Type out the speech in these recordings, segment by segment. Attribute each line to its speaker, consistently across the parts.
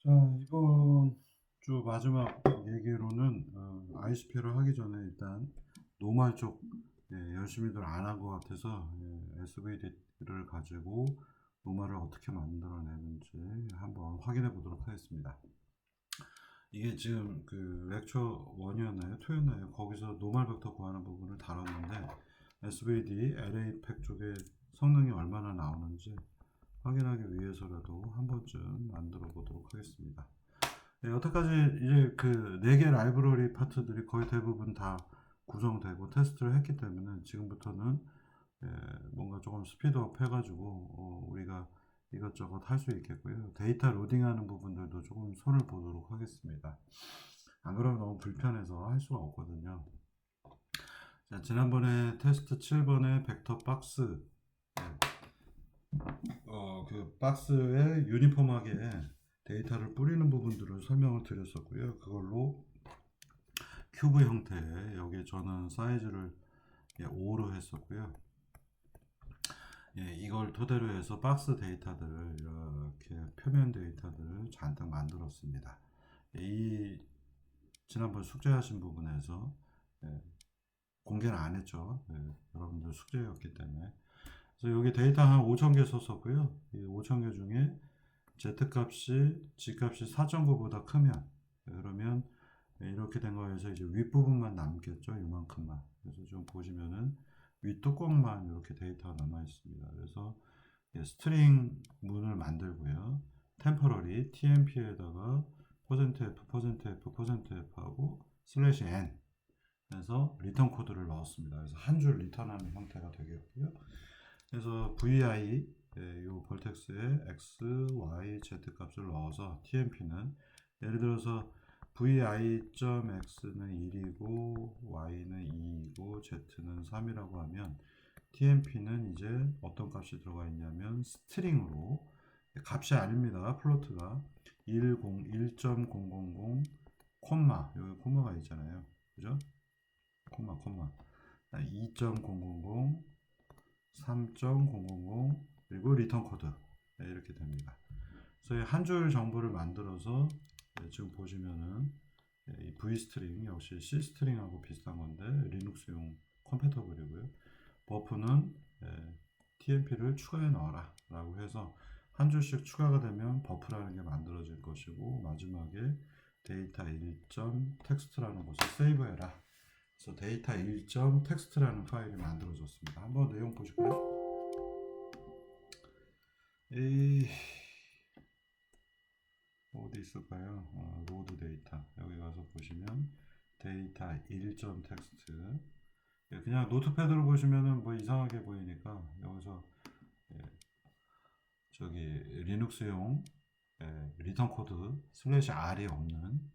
Speaker 1: 자, 이번 주 마지막 얘기로는 ICP를 하기 전에 일단 노말 쪽 열심히들 안 한 것 같아서 SVD를 가지고 노말을 어떻게 만들어내는지 한번 확인해 보도록 하겠습니다. 이게 지금 그 렉처 1이었나요? 2였나요? 거기서 노말 벡터 구하는 부분을 다뤘는데 SVD, LA 팩 쪽에 성능이 얼마나 나오는지 확인하기 위해서라도 한 번쯤 만들어 보도록 하겠습니다. 네, 여태까지 이제 그 4개 라이브러리 파트들이 거의 대부분 다 구성되고 테스트를 했기 때문에 지금부터는 뭔가 조금 스피드업 해가지고 우리가 이것저것 할 수 있겠고요. 데이터 로딩하는 부분들도 조금 손을 보도록 하겠습니다. 안 그러면 너무 불편해서 할 수가 없거든요. 자, 지난번에 테스트 7번의 벡터 박스 그 박스에 유니폼하게 데이터를 뿌리는 부분들을 설명을 드렸었고요. 그걸로 큐브 형태의 여기 저는 사이즈를 5로 했었고요. 이걸 토대로 해서 박스 데이터들을 이렇게 표면 데이터들을 잔뜩 만들었습니다. 이 지난번 숙제하신 부분에서 공개는 안 했죠. 여러분들 숙제였기 때문에. 그래서 여기 데이터 한 5,000개 썼었고요. 이 5,000개 중에 Z값이 G값이 4.9보다 크면 그러면 이렇게 된 거에서 이제 윗부분만 남겠죠. 이만큼만. 그래서 좀 보시면은 윗뚜껑만 이렇게 데이터가 남아 있습니다. 그래서 스트링 문을 만들고요. 템포러리 tmp에다가 %f 하고 /n 해서 리턴 코드를 넣었습니다. 그래서 한 줄 리턴하는 형태가 되겠고요. 그래서 vi 이 벌텍스에 x, y, z 값을 넣어서 tmp는 예를 들어서 vi.x는 1이고 y는 2이고 z는 3이라고 하면 tmp는 이제 어떤 값이 들어가 있냐면 스트링으로 값이 아닙니다. 플로트가 1.000 콤마 여기 콤마가 있잖아요. 그죠? 콤마 2.000 3.000 그리고 리턴 코드 이렇게 됩니다. 그래서 한 줄 정보를 만들어서 지금 보시면은 이 v스트링 역시 c스트링하고 비슷한 건데 리눅스용 컴패터블이고요. 버프는 tmp를 추가해 넣어라 라고 해서 한 줄씩 추가가 되면 버프라는 게 만들어질 것이고 마지막에 데이터 1.txt라는 것을 세이브해라. 그래서 데이터 1.txt라는 파일이 만들어졌습니다. 한번 내용 보실까요? 어디 있을까요? 로드 데이터 여기 가서 보시면 데이터 1.txt 그냥 노트패드로 보시면은 뭐 이상하게 보이니까 여기서 저기 리눅스용 리턴 코드 /r이 없는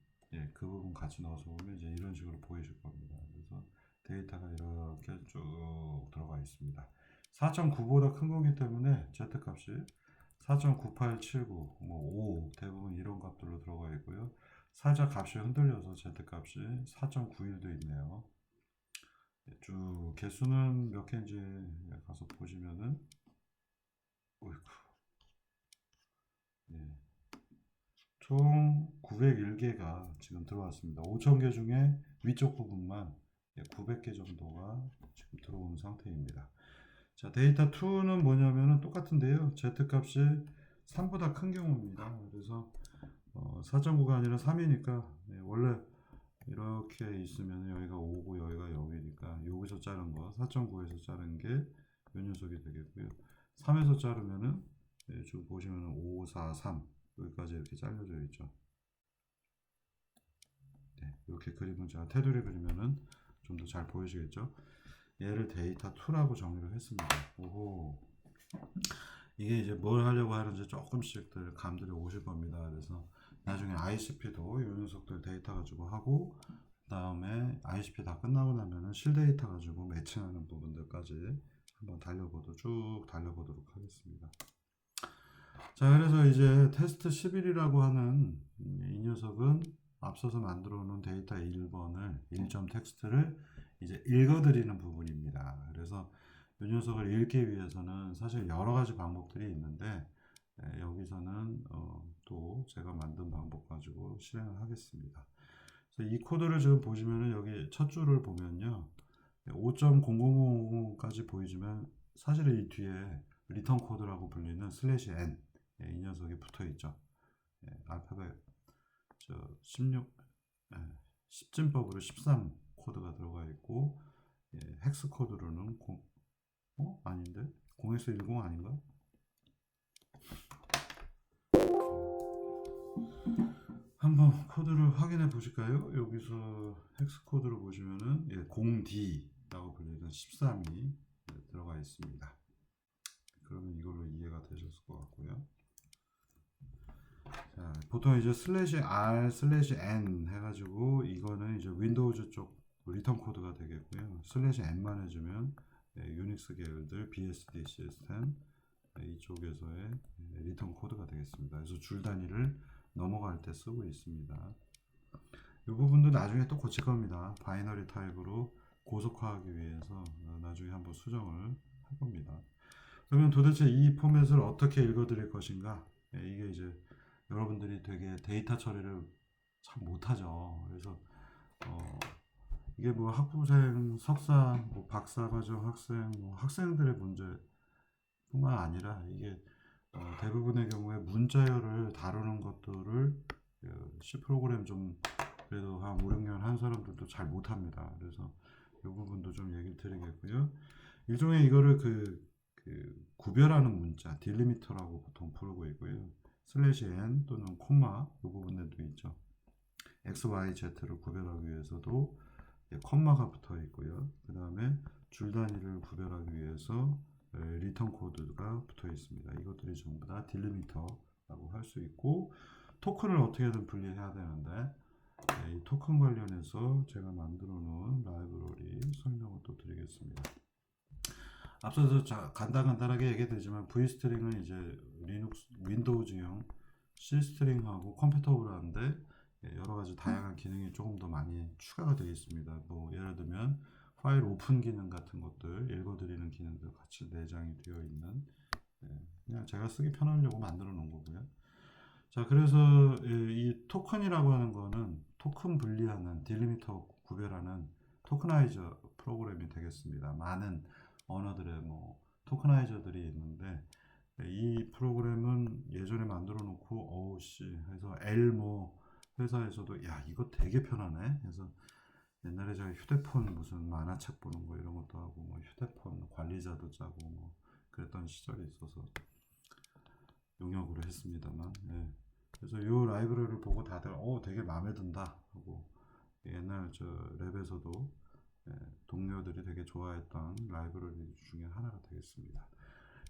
Speaker 1: 그 부분 같이 넣어서 보면 이제 이런 식으로 보이실 겁니다. 그래서 데이터가 이렇게 쭉 들어가 있습니다. 4.9보다 큰 거기 때문에 Z값이 4.9879, 뭐 5 대부분 이런 값들로 들어가 있고요. 살짝 값이 흔들려서 Z값이 4.91도 있네요. 쭉 개수는 몇 개인지 가서 보시면은 어이구, 총 901개가 지금 들어왔습니다. 5,000개 중에 위쪽 부분만 900개 정도가 지금 들어온 상태입니다. 자, 데이터 2는 뭐냐면은 똑같은데요. Z값이 3보다 큰 경우입니다. 그래서 4.9가 아니라 3이니까 원래 이렇게 있으면 여기가 5고 여기가 0이니까 여기서 자른 거 4.9에서 자른 게 이 녀석이 되겠고요. 3에서 자르면은 지금 보시면은 5, 4, 3 여기까지 이렇게 잘려져 있죠. 이렇게 그림을 제가 테두리 그리면은 좀 더 잘 보이시겠죠? 얘를 데이터 2라고 정의를 했습니다. 오호. 이게 이제 뭘 하려고 하는지 조금씩들 감들이 오실 겁니다. 그래서 나중에 ICP도 이 녀석들 데이터 가지고 하고 그 다음에 ICP 다 끝나고 나면은 실데이터 가지고 매칭하는 부분들까지 한번 쭉 달려보도록 하겠습니다. 자, 그래서 이제 테스트 11이라고 하는 이 녀석은 앞서서 만들어 놓은 데이터 1번을 1.txt를 이제 읽어드리는 부분입니다. 그래서 이 녀석을 읽기 위해서는 사실 여러 가지 방법들이 있는데 여기서는 또 방법도 제가 만든 방법 가지고 실행을 하겠습니다. 그래서 이 코드를 지금 보시면은 여기 첫 줄을 보면요. 5.00000까지 보이지만 사실은 이 뒤에 리턴 코드라고 불리는 슬래시 n 이 녀석이 붙어 있죠. 알파벳 16 10진법으로 13 코드가 들어가 있고 헥스 코드로는 아닌데 0x10 아닌가? 한번 코드를 확인해 보실까요? 여기서 헥스 코드를 보시면은 0D라고 불리는 13이 들어가 있습니다. 그러면 이걸로 이해가 되셨을 것 같고요. 자, 보통 이제 슬래시 R 슬래시 N 해가지고 이거는 이제 윈도우즈 쪽 리턴 코드가 되겠고요. 슬래시 N만 해주면 유닉스 계열들 BSD 시스템 이쪽에서의 리턴 코드가 되겠습니다. 그래서 줄 단위를 넘어갈 때 쓰고 있습니다. 이 부분도 나중에 또 고칠 겁니다. 바이너리 타입으로 고속화하기 위해서 나중에 한번 수정을 할 겁니다. 그러면 도대체 이 포맷을 어떻게 읽어드릴 것인가? 이게 이제 여러분들이 되게 데이터 처리를 참 못하죠. 그래서 이게 뭐 학부생, 석사, 뭐 박사과정 학생, 뭐 학생들의 문제뿐만 아니라 이게 대부분의 경우에 문자열을 다루는 것들을 C 프로그램 좀 그래도 한 5, 6년 한 사람들도 잘 못합니다. 그래서 이 부분도 좀 얘기를 드리겠고요. 일종의 이거를 구별하는 문자, 딜리미터라고 보통 부르고 있고요. 슬래시 n 또는 콤마 이 부분들도 있죠. x, y, z를 구별하기 위해서도 콤마가 붙어 있고요. 그 다음에 줄 단위를 구별하기 위해서 리턴 코드가 붙어 있습니다. 이것들이 전부 다 딜리미터라고 할 수 있고 토큰을 어떻게든 분리해야 되는데 이 토큰 관련해서 제가 만들어 놓은 라이브러리 설명을 또 드리겠습니다. 앞서서 간단하게 얘기했지만 V스트링은 이제 리눅스 윈도우즈용 C스트링하고 컴패터블한데 여러 가지 다양한 기능이 조금 더 많이 추가가 되어 있습니다. 뭐 예를 들면 파일 오픈 기능 같은 것들 읽어드리는 기능들 같이 내장이 되어 있는 그냥 제가 쓰기 편하려고 만들어 놓은 거고요. 자, 그래서 이 토큰이라고 하는 거는 토큰 분리하는 딜리미터 구별하는 토크나이저 프로그램이 되겠습니다. 많은 언어들의 뭐 토크나이저들이 있는데 이 프로그램은 예전에 만들어 놓고 해서 엘모 회사에서도 야 이거 되게 편하네 해서 옛날에 제가 휴대폰 무슨 만화책 보는 거 이런 것도 하고 뭐 휴대폰 관리자도 짜고 뭐 그랬던 시절이 있어서 용역으로 했습니다만 그래서 이 라이브러리를 보고 다들 되게 마음에 든다 하고 옛날 저 랩에서도 동료들이 되게 좋아했던 라이브러리 중에 하나가 되겠습니다.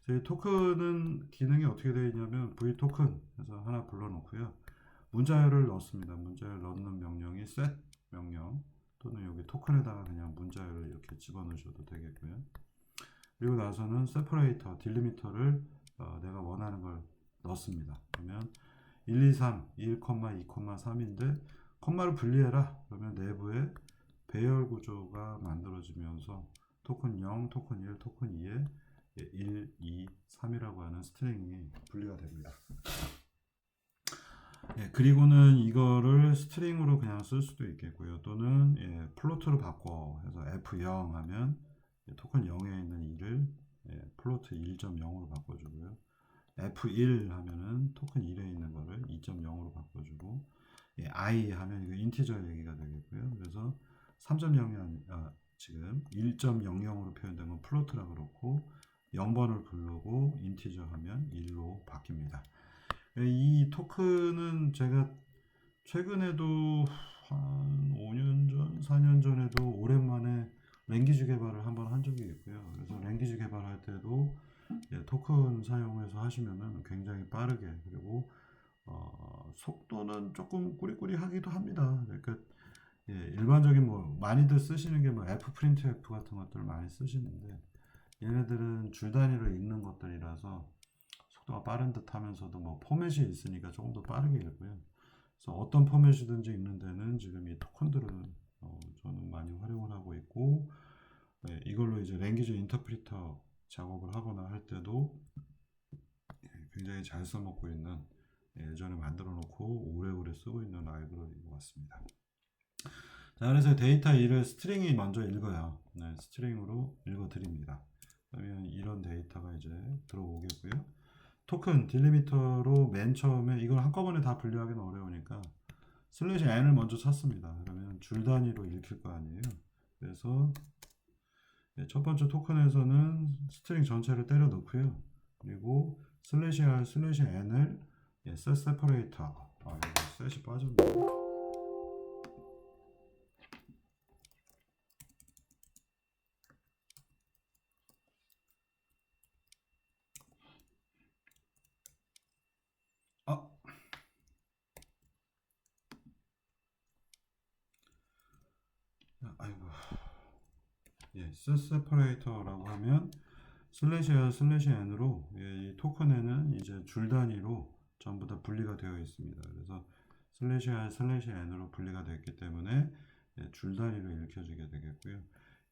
Speaker 1: 저희 토큰은 기능이 어떻게 되어 있냐면 v토큰 해서 하나 불러놓고요. 문자열을 넣습니다. 문자열 넣는 명령이 set 명령 또는 여기 토큰에다가 그냥 문자열을 이렇게 집어넣으셔도 되겠고요. 그리고 나서는 세퍼레이터, 딜리미터를 내가 원하는 걸 넣습니다. 그러면 1, 2, 3, 1, 2, 3인데 콤마를 분리해라. 그러면 내부에 배열 구조가 만들어지면서 토큰 0, 토큰 1, 토큰 2에 1, 2, 3이라고 하는 스트링이 분리가 됩니다. 그리고는 이거를 스트링으로 그냥 쓸 수도 있겠고요. 또는 플로트로 바꿔 해서 F0 하면 토큰 0에 있는 2를 플로트 1.0으로 바꿔주고요. F1 하면은 토큰 1에 있는 거를 2.0으로 바꿔주고 I 하면 이거 인티저 얘기가 되겠고요. 그래서 3.0이 아니라 지금 1.00으로 표현된 건 플로트라 그렇고 0번을 부르고 인티저 하면 1로 바뀝니다. 이 토큰은 제가 최근에도 한 5년 전, 4년 전에도 오랜만에 랭귀지 개발을 한번 한 적이 있고요. 그래서 랭귀지 개발할 때도 토큰 사용해서 하시면은 굉장히 빠르게 그리고 속도는 조금 꾸리꾸리하기도 합니다. 그러니까 일반적인 뭐 많이들 쓰시는 게 뭐 F 프린트 F 같은 것들을 많이 쓰시는데 얘네들은 줄 단위로 읽는 것들이라서 속도가 빠른 듯 하면서도 뭐 포맷이 있으니까 조금 더 빠르게 읽고요. 그래서 어떤 포맷이든지 읽는 데는 지금 이 토큰들을 저는 많이 활용을 하고 있고 이걸로 이제 랭귀지 인터프리터 작업을 하거나 할 때도 굉장히 잘 써먹고 있는 예전에 만들어 놓고 오래오래 쓰고 있는 라이브러리인 것 같습니다. 자, 그래서 데이터 1을 스트링이 먼저 읽어요. 네, 스트링으로 읽어 드립니다. 그러면 이런 데이터가 이제 들어오겠고요. 토큰 딜리미터로 맨 처음에 이걸 한꺼번에 다 분류하기는 어려우니까 슬래시 n을 먼저 찾습니다. 그러면 줄 단위로 읽힐 거 아니에요. 그래서 첫 번째 토큰에서는 스트링 전체를 때려 넣고요. 그리고 슬래시 r 슬래시 n을 셋 세퍼레이터 이거 셋이 빠졌네. 아, 아이고. 셋 세퍼레이터라고 하면 슬래시 r 슬래시 n으로 이 토큰에는 이제 줄 단위로 전부 다 분리가 되어 있습니다. 그래서 슬래시 r 슬래시 n으로 분리가 됐기 때문에 줄 단위로 읽혀지게 되겠고요.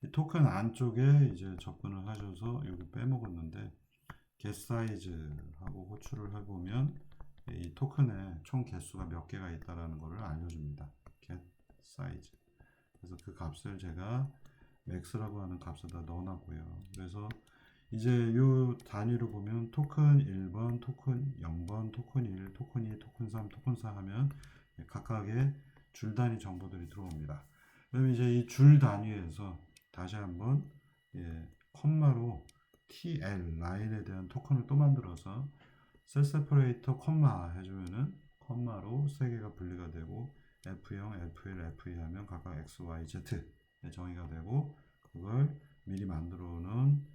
Speaker 1: 이 토큰 안쪽에 이제 접근을 하셔서 여기 빼먹었는데 get size하고 호출을 해보면 이 토큰에 총 개수가 몇 개가 있다라는 것을 알려줍니다. get size. 그래서 그 값을 제가 max라고 하는 값에다 넣어놨고요. 그래서 이제 요 단위로 보면 토큰 1번, 토큰 0번, 토큰 1, 토큰 2, 토큰 3, 토큰 4 하면 각각의 줄 단위 정보들이 들어옵니다. 그럼 이제 이 줄 단위에서 다시 한번 컴마로 TL 라인에 대한 토큰을 또 만들어서 셋 세퍼레이터 컴마 해주면은 컴마로 세 개가 분리가 되고 F0, F1, F2 하면 각각 X, Y, Z 정의가 되고 그걸 미리 만들어 놓은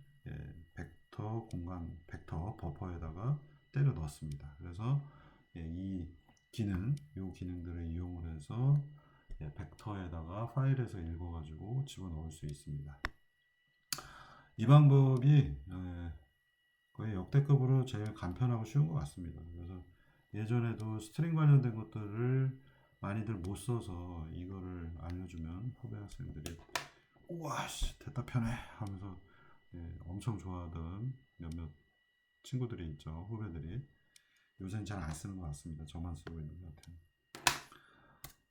Speaker 1: 벡터 공간 벡터 버퍼에다가 때려 넣습니다. 그래서 이 기능, 요 기능들을 이용을 해서 벡터에다가 파일에서 읽어가지고 집어넣을 수 있습니다. 이 방법이 거의 역대급으로 제일 간편하고 쉬운 것 같습니다. 그래서 예전에도 스트링 관련된 것들을 많이들 못 써서 이거를 알려주면 후배 학생들이 우와 됐다 편해 하면서 엄청 좋아하던 몇몇 친구들이 있죠. 후배들이 요새는 잘 안 쓰는 것 같습니다. 저만 쓰고 있는 것 같아요.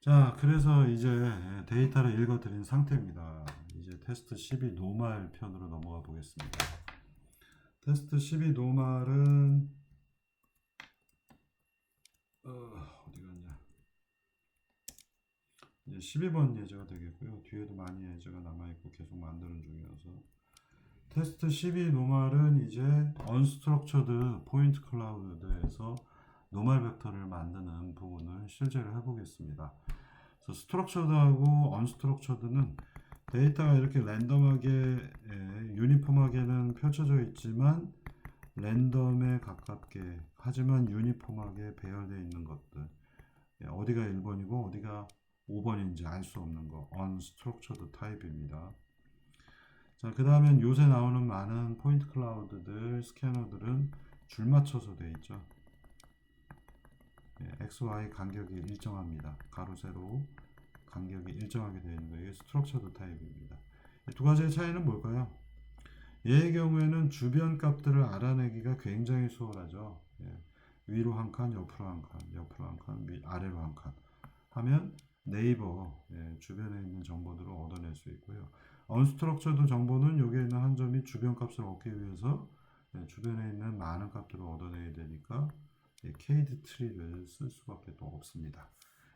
Speaker 1: 자, 그래서 이제 데이터를 읽어드린 상태입니다. 이제 테스트 12 노말 편으로 넘어가 보겠습니다. 테스트 12 노말은 어디 갔냐? 이제 12번 예제가 되겠고요. 뒤에도 많이 예제가 남아있고 계속 만드는 중이어서 테스트 12 노말은 이제 언스트럭처드 포인트 클라우드에서 노말 벡터를 만드는 부분을 실제로 해보겠습니다. 그래서 스트럭처드하고 언스트럭처드는 데이터가 이렇게 랜덤하게 유니폼하게는 펼쳐져 있지만 랜덤에 가깝게 하지만 유니폼하게 배열되어 있는 것들 어디가 1번이고 어디가 5번인지 알 수 없는 거 unstructured 타입입니다. 자, 그 다음엔 요새 나오는 많은 포인트 클라우드들 스캐너들은 줄 맞춰서 되어 있죠. X, Y 간격이 일정합니다. 가로, 세로 간격이 일정하게 되어 있는 거예요. 이게 스트럭처드 타입입니다. 두 가지의 차이는 뭘까요? 얘의 경우에는 주변 값들을 알아내기가 굉장히 수월하죠. 위로 한 칸, 옆으로 한 칸, 옆으로 한 칸, 아래로 한 칸 하면 네이버 주변에 있는 정보들을 얻어낼 수 있고요. 언스트럭처드 정보는 여기에 있는 한 점이 주변 값을 얻기 위해서 주변에 있는 많은 값들을 얻어내야 되니까 케이드 트리를 쓸 수밖에 또 없습니다.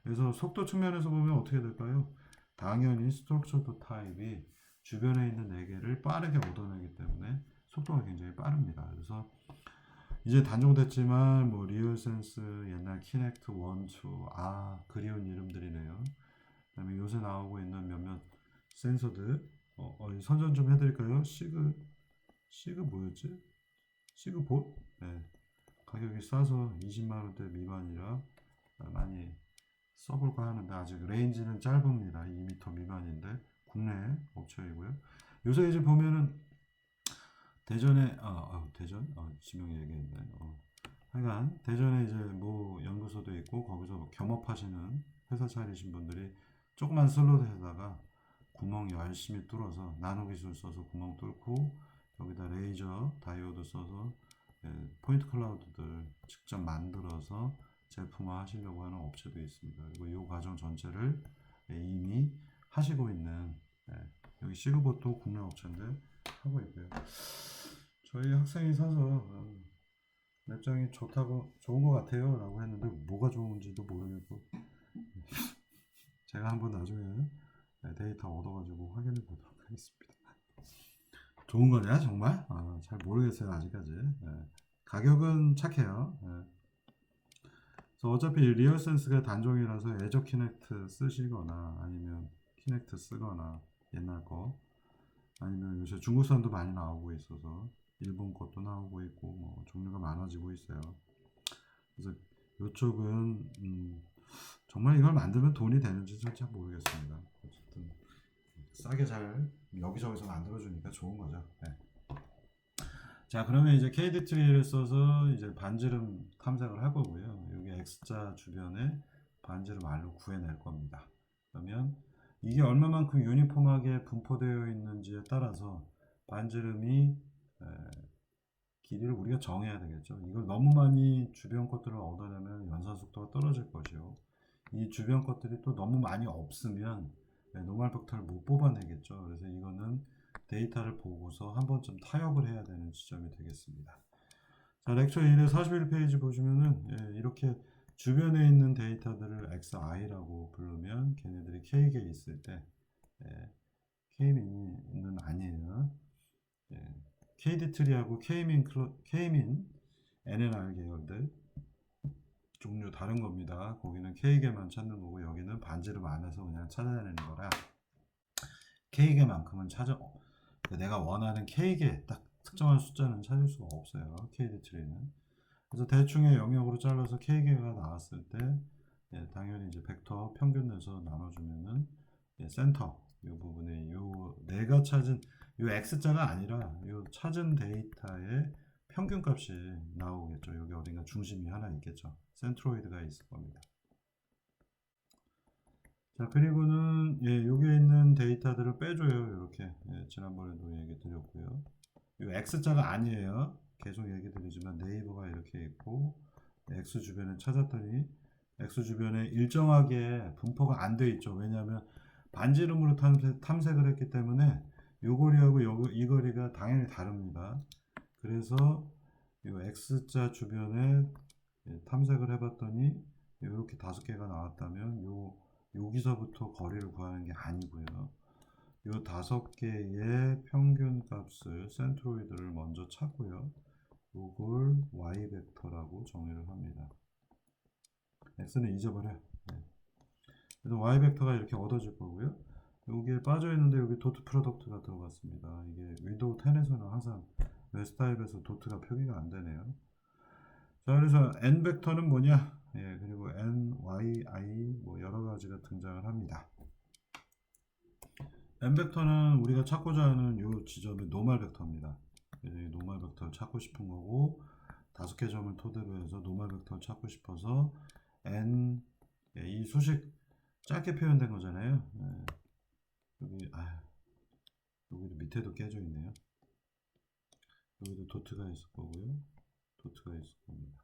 Speaker 1: 그래서 속도 측면에서 보면 어떻게 될까요? 당연히 스트럭처드 타입이 주변에 있는 4개를 빠르게 얻어내기 때문에 속도가 굉장히 빠릅니다. 그래서 이제 단종됐지만 뭐 리얼센스, 옛날 키넥트 1, 2 그리운 이름들이네요. 그 다음에 요새 나오고 있는 몇몇 센서들 선전 좀 해드릴까요? 시그 뭐였지? 시그봇? 네. 가격이 싸서 20만원대 미만이라 많이 써볼까 하는데 아직 레인지는 짧습니다. 2m 미만인데 국내 업체이고요. 요새 이제 보면은 대전에 대전 지명 얘기했네. 하여간 대전에 이제 뭐 연구소도 있고 거기서 겸업하시는 회사 차리신 분들이 조그만 슬롯에다가 구멍 열심히 뚫어서 나노 기술 써서 구멍 뚫고 여기다 레이저 다이오드 써서 포인트 클라우드들 직접 만들어서 제품화 하시려고 하는 업체도 있습니다. 그리고 이 과정 전체를 이미 하시고 있는 여기 시그버도 국내 업체인데 하고 있고요. 저희 학생이 사서 랩장이 좋은 것 같아요 라고 했는데 뭐가 좋은지도 모르겠고 제가 한번 나중에 데이터 얻어가지고 확인해 보도록 하겠습니다. 좋은 거냐 정말? 잘 모르겠어요 아직까지. 가격은 착해요. 그래서 어차피 리얼센스가 단종이라서 애저 키넥트 쓰시거나 아니면 키넥트 쓰거나 옛날 거 아니면 요새 중국산도 많이 나오고 있어서 일본 것도 나오고 있고 뭐 종류가 많아지고 있어요. 그래서 이쪽은 정말 이걸 만들면 돈이 되는지 잘 모르겠습니다. 어쨌든 싸게 잘 여기저기서 만들어주니까 좋은 거죠. 자, 그러면 이제 KD3를 써서 이제 반지름 탐색을 할 거고요. 여기 X자 주변에 반지름 R로 구해낼 겁니다. 그러면 이게 얼마만큼 유니폼하게 분포되어 있는지에 따라서 반지름이 길이를 우리가 정해야 되겠죠. 이걸 너무 많이 주변 것들을 얻어내면 연산 속도가 떨어질 것이요. 이 주변 것들이 또 너무 많이 없으면 노멀 벡터를 못 뽑아내겠죠. 그래서 이거는 데이터를 보고서 한 번쯤 타협을 해야 되는 지점이 되겠습니다. 자, 렉처 1의 41페이지 보시면은 이렇게 주변에 있는 데이터들을 XI라고 부르면 걔네들이 K에 있을 때 K민은 아니에요. KD3하고 K민 NNR 계열들 종류 다른 겁니다. 거기는 K계만 찾는 거고 여기는 반지름 안에서 그냥 찾아내는 거라 K계만큼은 내가 원하는 K계 딱 특정한 숫자는 찾을 수가 없어요. KD3는. 그래서 대충의 영역으로 잘라서 K계가 나왔을 때 당연히 이제 벡터 평균 내서 나눠주면은 센터 이 부분에 내가 찾은 요 X자가 아니라 요 찾은 데이터의 평균값이 나오겠죠. 여기 어딘가 중심이 하나 있겠죠. 센트로이드가 있을 겁니다. 자, 그리고는 여기에 있는 데이터들을 빼줘요. 이렇게 지난번에도 얘기 드렸고요. 요 X자가 아니에요. 계속 얘기 드리지만 네이버가 이렇게 있고 X 주변에 찾았더니 X 주변에 일정하게 분포가 안 돼 있죠. 왜냐하면 반지름으로 탐색을 했기 때문에 요 거리하고 이 거리가 당연히 다릅니다. 그래서 이 X자 주변에 탐색을 해봤더니 이렇게 5개가 나왔다면 여기서부터 거리를 구하는 게 아니고요. 이 5개의 평균 값을 센트로이드를 먼저 찾고요. 이걸 y 벡터라고 정의를 합니다. x는 잊어버려요. 그래서 y 벡터가 이렇게 얻어질 거고요. 여기에 빠져 있는데 여기 도트 프로덕트가 들어갔습니다. 이게 윈도우 10에서는 항상 웨스타입에서 도트가 표기가 안 되네요. 자, 그래서 n 벡터는 뭐냐? 그리고 n, y, i 뭐 여러 가지가 등장을 합니다. n 벡터는 우리가 찾고자 하는 이 지점이 노멀 벡터입니다. 그래서 이 노멀 벡터를 찾고 싶은 거고 5개 점을 토대로 해서 노멀 벡터를 찾고 싶어서 n 이 수식 짧게 표현된 거잖아요. 여기도 밑에도 깨져 있네요. 여기도 도트가 있을 거고요. 도트가 있을 겁니다.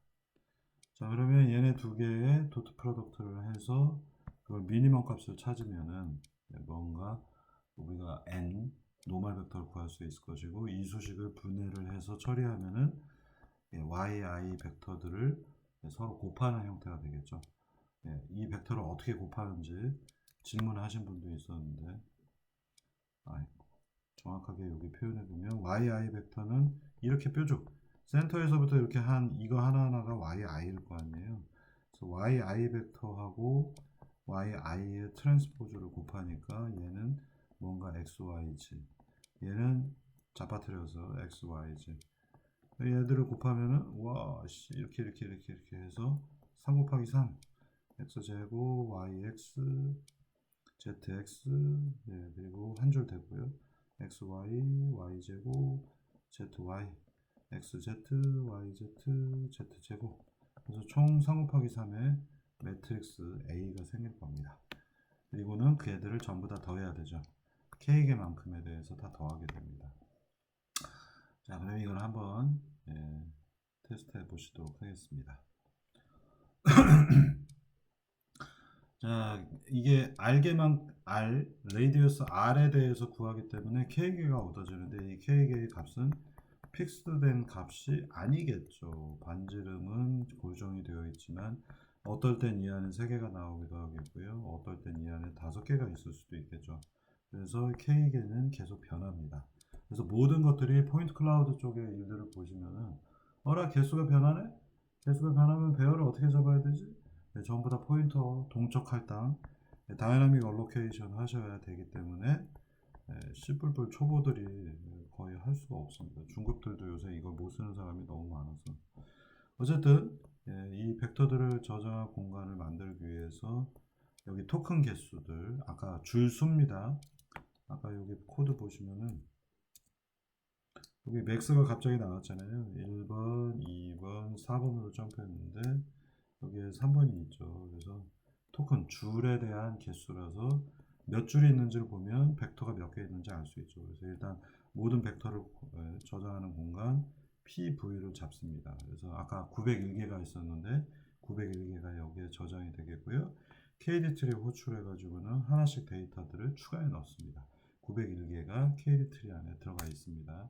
Speaker 1: 자, 그러면 얘네 2개의 도트 프로덕트를 해서 그걸 미니멈 값을 찾으면은 뭔가 우리가 n 노멀 벡터를 구할 수 있을 것이고 이 수식을 분해를 해서 처리하면은 y, i 벡터들을 서로 곱하는 형태가 되겠죠. 이 벡터를 어떻게 곱하는지 질문하신 분도 있었는데 정확하게 여기 표현해 보면 y, i 벡터는 이렇게 뾰족 센터에서부터 이렇게 이거 하나하나가 y, i일 거 아니에요. 그래서 y, i 벡터하고 y, i의 트랜스포즈를 곱하니까 얘는 뭔가 x, y지. 얘는 잡아뜨려서 x, y지. 얘들을 곱하면은 이렇게 해서 3 곱하기 3 x제곱 yx zx 그리고 한 줄 되고요. xy y제곱 zy xz yz z제곱 그래서 총 3 곱하기 3의 매트릭스 A가 생길 겁니다. 그리고는 그 애들을 전부 다 더해야 되죠. K개만큼에 대해서 다 더하게 됩니다. 자, 그럼 이걸 한번 테스트 해 보시도록 하겠습니다. 자, 이게 레디어스 R에 대해서 구하기 때문에 K개가 얻어지는데 이 K개의 값은 픽스된 값이 아니겠죠. 반지름은 고정이 되어 있지만 어떨 땐 이 안에 3개가 나오기도 하겠고요. 어떨 땐 이 안에 5개가 있을 수도 있겠죠. 그래서 K개는 계속 변합니다. 그래서 모든 것들이 포인트 클라우드 쪽의 일들을 보시면은 어라 개수가 변하네? 개수가 변하면 배열을 어떻게 잡아야 되지? 네, 전부 다 포인터 동적 할당 다이나믹 얼로케이션 하셔야 되기 때문에 C++ 초보들이 거의 할 수가 없습니다. 중급들도 요새 이걸 못 쓰는 사람이 너무 많아서 어쨌든 이 벡터들을 저장할 공간을 만들기 위해서 여기 토큰 개수들 아까 줄 수입니다. 아까 여기 코드 보시면은 여기 맥스가 갑자기 나왔잖아요. 1번, 2번, 4번으로 점프했는데 여기에 3번이 있죠. 그래서 토큰 줄에 대한 개수라서 몇 줄이 있는지를 보면 벡터가 몇 개 있는지 알 수 있죠. 그래서 일단 모든 벡터를 저장하는 공간 PV를 잡습니다. 그래서 아까 901개가 있었는데 901개가 여기에 저장이 되겠고요. KD트리 호출해 가지고는 하나씩 데이터들을 추가해 넣습니다. 901개가 KD트리 안에 들어가 있습니다.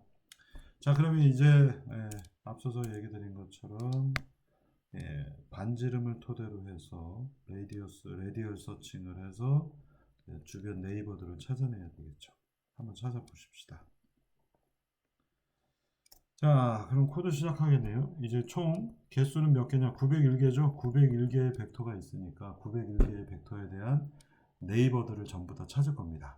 Speaker 1: 자, 그러면 이제 앞서서 얘기 드린 것처럼 반지름을 토대로 해서 레디얼 서칭을 해서 주변 네이버들을 찾아내야 되겠죠. 한번 찾아보십시다. 자, 그럼 코드 시작하겠네요. 이제 총 개수는 몇 개냐? 901개죠. 901개의 벡터가 있으니까 901개의 벡터에 대한 네이버들을 전부 다 찾을 겁니다.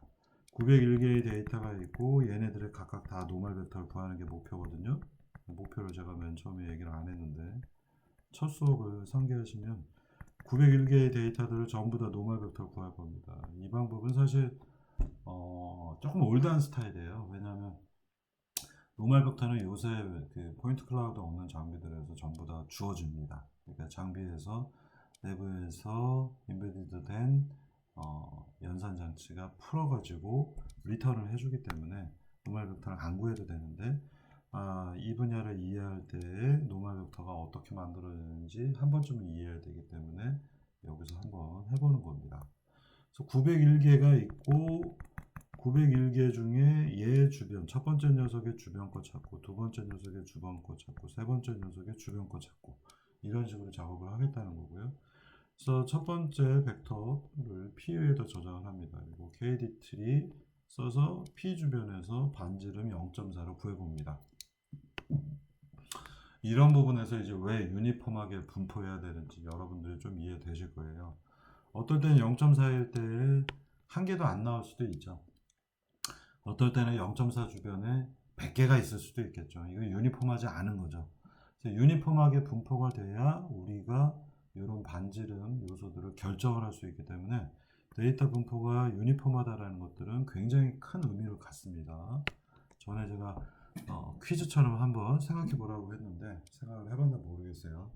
Speaker 1: 901개의 데이터가 있고 얘네들을 각각 다 노멀 벡터를 구하는 게 목표거든요. 목표를 제가 맨 처음에 얘기를 안 했는데 첫 수업을 상기하시면 901개의 데이터들을 전부 다 노멀 벡터를 구할 겁니다. 이 방법은 사실 조금 올드한 스타일이에요. 왜냐하면 노멀 벡터는 요새 그 포인트 클라우드 없는 장비들에서 전부 다 주어집니다. 그러니까 장비에서 내부에서 인베디드 된 연산 장치가 풀어가지고 리턴을 해주기 때문에 노멀 벡터를 안 구해도 되는데 이 분야를 이해할 때에 노멀 벡터가 어떻게 만들어지는지 한 번쯤은 이해해야 되기 때문에 여기서 한번 해보는 겁니다. 그래서 901개가 있고 901개 중에 얘 주변 첫 번째 녀석의 주변 거 찾고 두 번째 녀석의 주변 거 찾고 세 번째 녀석의 주변 거 찾고 이런 식으로 작업을 하겠다는 거고요. 그래서 첫 번째 벡터를 P에다 저장을 합니다. 그리고 KD트리 써서 P 주변에서 반지름 0.4로 구해봅니다. 이런 부분에서 이제 왜 유니폼하게 분포해야 되는지 여러분들이 좀 이해되실 거예요. 어떨 때는 0.4일 때 한 개도 안 나올 수도 있죠. 어떨 때는 0.4 주변에 100개가 있을 수도 있겠죠. 이거 유니폼하지 않은 거죠. 그래서 유니폼하게 분포가 돼야 우리가 이런 반지름 요소들을 결정을 할 수 있기 때문에 데이터 분포가 유니폼하다라는 것들은 굉장히 큰 의미를 갖습니다. 전에 제가 퀴즈처럼 한번 생각해 보라고 했는데 생각을 해봤나 모르겠어요.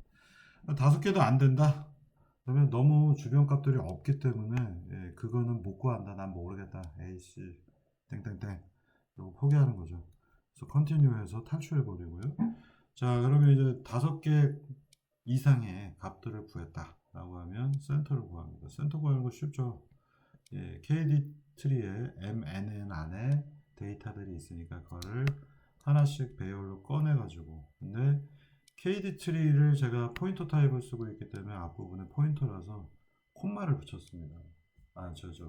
Speaker 1: 5개도 안 된다. 그러면 너무 주변 값들이 없기 때문에 그거는 못 구한다. 난 모르겠다. A씨 땡땡땡 이거 포기하는 거죠. 그래서 컨티뉴해서 탈출해 버리고요. 자, 그러면 이제 5개 이상의 값들을 구했다 라고 하면 센터를 구합니다. 센터 구하는 거 쉽죠. KD 트리에 MNN 안에 데이터들이 있으니까 그거를 하나씩 배열로 꺼내 가지고 근데 KD 트리를 제가 포인터 타입을 쓰고 있기 때문에 앞부분에 포인터라서 콤마를 붙였습니다.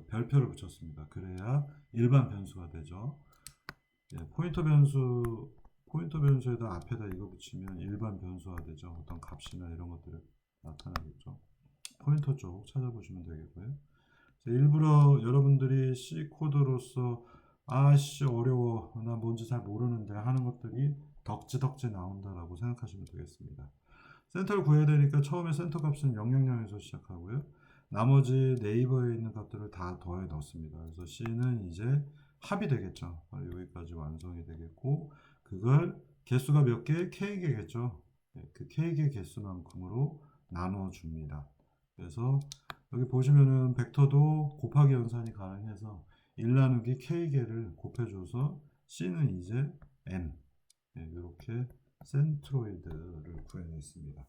Speaker 1: 별표를 붙였습니다. 그래야 일반 변수가 되죠. 포인터 변수에다 앞에다 이거 붙이면 일반 변수가 되죠. 어떤 값이나 이런 것들이 나타나겠죠. 포인터 쪽 찾아보시면 되겠고요. 일부러 여러분들이 C 코드로서 아씨 어려워 나 뭔지 잘 모르는데 하는 것들이 덕지덕지 나온다라고 생각하시면 되겠습니다. 센터를 구해야 되니까 처음에 센터 값은 000에서 시작하고요. 나머지 네이버에 있는 값들을 다 더해 넣습니다. 그래서 C는 이제 합이 되겠죠. 여기까지 완성이 되겠고 그걸 개수가 몇 개? K개겠죠. 그 K개 개수만큼으로 나눠줍니다. 그래서 여기 보시면은 벡터도 곱하기 연산이 가능해서 1 나누기 K개를 곱해줘서 C는 이제 M 이렇게 센트로이드를 구해냈습니다.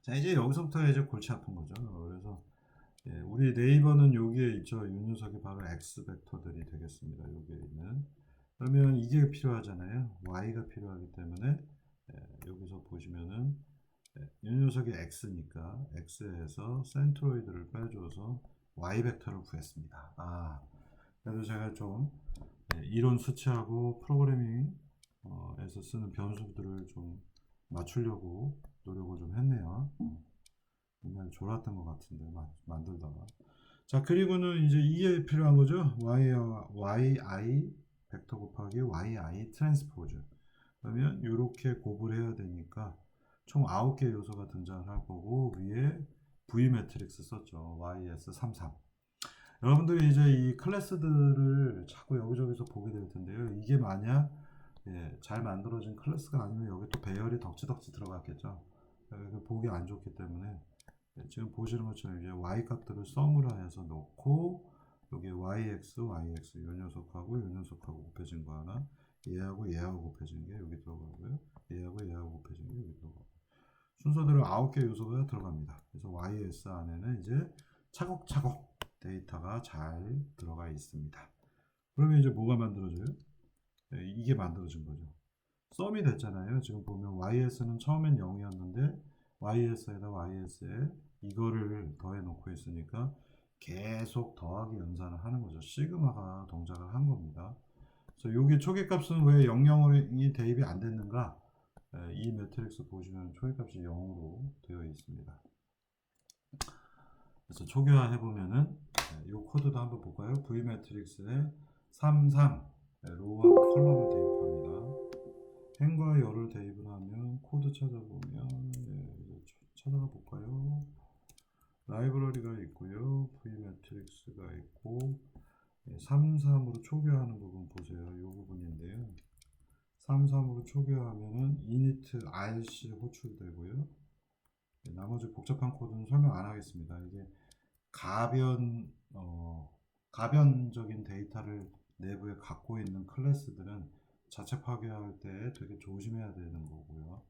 Speaker 1: 자 이제 여기서부터 이제 골치 아픈 거죠. 그래서 우리 네이버는 여기에 있죠. 이 녀석이 바로 X 벡터들이 되겠습니다. 여기에 있는. 그러면 이게 필요하잖아요. Y가 필요하기 때문에 여기서 보시면은 이 녀석이 X니까 X에서 센트로이드를 빼줘서 Y 벡터를 구했습니다. 그래서 제가 좀 이론 수치하고 프로그래밍 에서 쓰는 변수들을 좀 맞추려고 노력을 좀 했네요. 정말 졸았던 것 같은데 만들다가. 자, 그리고는 이제 이게 필요한 거죠. yi 벡터 곱하기 yi 트랜스포즈. 그러면 이렇게 곱을 해야 되니까 총 9개 요소가 등장을 할 거고, 위에 V 매트릭스 썼죠. YS33. 여러분들이 이제 이 클래스들을 자꾸 여기저기서 보게 될 텐데요. 이게 만약 잘 만들어진 클래스가 아니면 여기 또 배열이 덕지덕지 들어갔겠죠. 보기 안 좋기 때문에 지금 보시는 것처럼 이제 y 값들을 썸으로 해서 놓고 여기 yx, yx 요 녀석하고 요 녀석하고 곱해진 거 하나, 얘하고 얘하고 곱해진 게 여기 들어가고요. 얘하고 얘하고 곱해진 게 여기 들어가고. 순서대로 9개 요소가 들어갑니다. 그래서 YS 안에는 이제 차곡차곡 데이터가 잘 들어가 있습니다. 그러면 이제 뭐가 만들어져요? 이게 만들어진 거죠. 썸이 됐잖아요. 지금 보면 YS는 처음엔 0이었는데 YS에다 YS에 이거를 더해 놓고 있으니까 계속 더하기 연산을 하는 거죠. 시그마가 동작을 한 겁니다. 그래서 여기 초기값은 왜 00이 대입이 안 됐는가? 이 매트릭스 보시면 초기값이 0으로 되어 있습니다. 그래서 초기화 해보면은 이 코드도 한번 볼까요? V 매트릭스에 33 로우와 컬럼을 대입합니다. 행과 열을 대입을 하면 코드 찾아보면 찾아가 볼까요? 라이브러리가 있고요. V 매트릭스가 있고 33으로 초기화하는 부분 보세요. 이 부분인데요. 33으로 초기화하면은 init rc 호출되고요. 나머지 복잡한 코드는 설명 안 하겠습니다. 이게 가변적인 데이터를 내부에 갖고 있는 클래스들은 자체 파괴할 때 되게 조심해야 되는 거고요.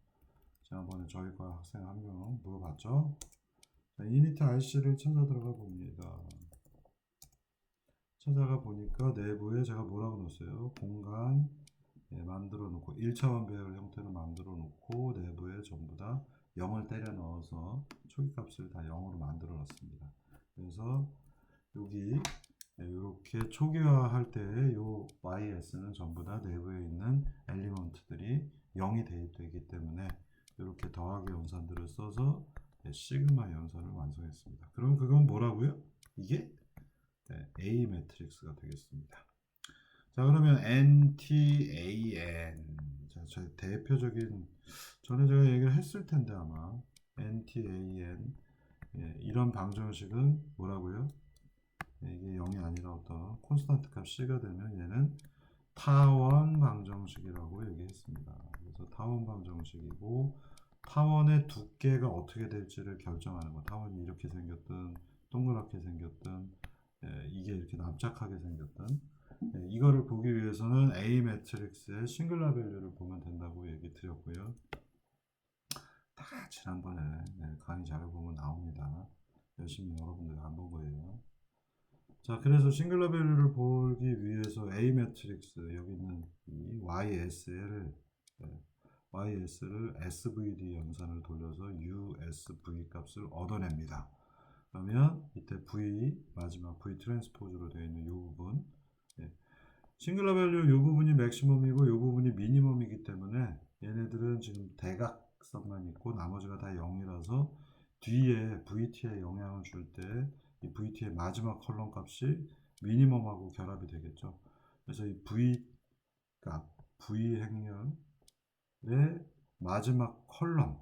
Speaker 1: 지난번에 저희과 학생 한 명 물어봤죠. init rc를 찾아 들어가 봅니다. 찾아가 보니까 내부에 제가 뭐라고 넣었어요? 공간 만들어 놓고 1차원 배열 형태로 만들어 놓고 내부에 전부 다 0을 때려 넣어서 초기값을 다 0으로 만들어 놨습니다. 그래서 여기 이렇게 초기화할 때 이 YS는 전부 다 내부에 있는 엘리먼트들이 0이 대입되기 때문에 이렇게 더하기 연산들을 써서 시그마 연산을 완성했습니다. 그럼 그건 뭐라고요? 이게 A 매트릭스가 되겠습니다. 자, 그러면 NTAN. 자, 저희 대표적인 전에 제가 얘기를 했을 텐데 아마 NTAN 이런 방정식은 뭐라고요? 이게 0이 아니라 어떤 콘스탄트 값 C가 되면 얘는 타원 방정식이라고 얘기했습니다. 그래서 타원 방정식이고 타원의 두께가 어떻게 될지를 결정하는 거. 타원이 이렇게 생겼든 동그랗게 생겼든 이게 이렇게 납작하게 생겼든 이거를 보기 위해서는 A 매트릭스의 싱글라 밸류를 보면 된다고 얘기 드렸고요. 다 지난번에 강의 자료 보면 나옵니다. 열심히 여러분들 안 본 거예요. 자, 그래서 싱글라 밸류를 보기 위해서 A 매트릭스 여기 있는 이 YS를 SVD 연산을 돌려서 USV 값을 얻어냅니다. 그러면 이때 V 마지막 V 트랜스포즈로 되어 있는 이 부분 싱글라 밸류 이 부분이 맥시멈이고 이 부분이 미니멈이기 때문에 얘네들은 지금 대각선만 있고 나머지가 다 0이라서 뒤에 VT에 영향을 줄 때 이 VT의 마지막 컬럼 값이 미니멈하고 결합이 되겠죠. 그래서 이 V 값, V 행렬의 마지막 컬럼